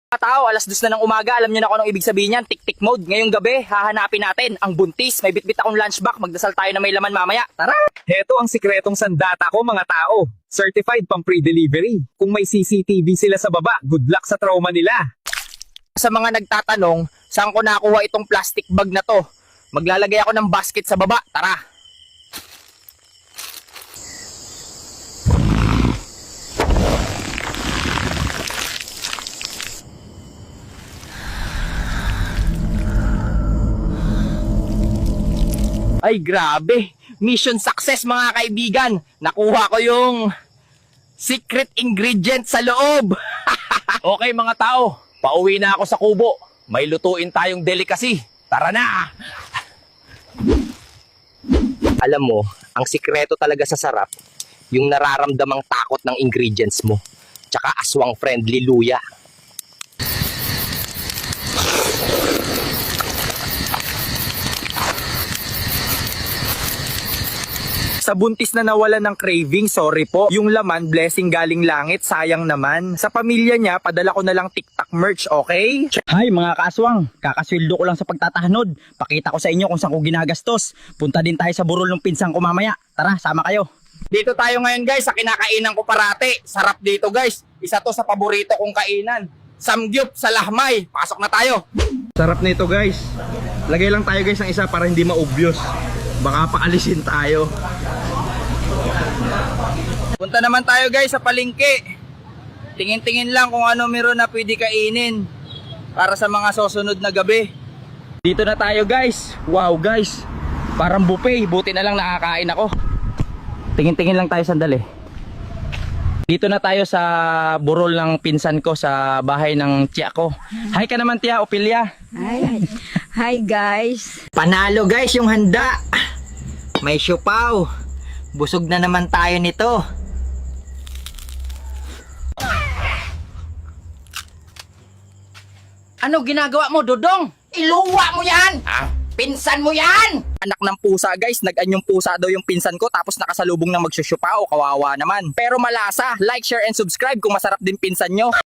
Mga tao, alas 2 na ng umaga, alam nyo na kung anong ibig sabihin yan, tik-tik mode. Ngayong gabi, hahanapin natin ang buntis. May bitbit akong lunch bag, magdasal tayo na may laman mamaya. Tara! Heto ang sikretong sandata ko mga tao. Certified pang pre-delivery. Kung may CCTV sila sa baba, good luck sa trauma nila. Sa mga nagtatanong, saan ko nakuha itong plastic bag na to? Maglalagay ako ng basket sa baba, tara! Ay grabe, mission success mga kaibigan. Nakuha ko yung secret ingredient sa loob. Okay mga tao, pauwi na ako sa kubo. May lutuin tayong delicacy. Tara na! Alam mo, ang sikreto talaga sa sarap, yung nararamdamang takot ng ingredients mo. Tsaka aswang friendly luya. Sa buntis na nawalan ng craving, sorry po. Yung laman, blessing galing langit, sayang naman. Sa pamilya niya, padala ko na lang TikTok merch, okay? Hay mga kaaswang, kakasweldo ko lang sa pagtatahnod. Pakita ko sa inyo kung saan ko ginagastos. Punta din tayo sa burol ng pinsang ko mamaya. Tara, sama kayo. Dito tayo ngayon guys, sa kinakainan ko parati. Sarap dito guys. Isa to sa paborito kong kainan. Samgyup sa lahmay. Pasok na tayo. Sarap nito guys. Lagay lang tayo guys ng isa para hindi ma-obvious. Baka paalisin tayo. Punta naman tayo guys sa palengke. Tingin-tingin lang kung ano meron na pwede kainin para sa mga susunod na gabi. Dito na tayo guys. Wow guys, parang buffet. Buti na lang nakakain ako. Tingin-tingin lang tayo sandali. Dito na tayo sa burol ng pinsan ko sa bahay ng tiya ko. Hi ka naman tiya, Opilia. Hi guys. Panalo guys yung handa. May siopaw. Busog na naman tayo nito. Ano ginagawa mo, Dodong? Iluwa mo yan! Pinsan mo yan! Anak ng pusa guys, nag-anyong pusa daw yung pinsan ko tapos nakasalubong ng magsusyupaw, kawawa naman. Pero malasa, like, share, and subscribe kung masarap din pinsan nyo.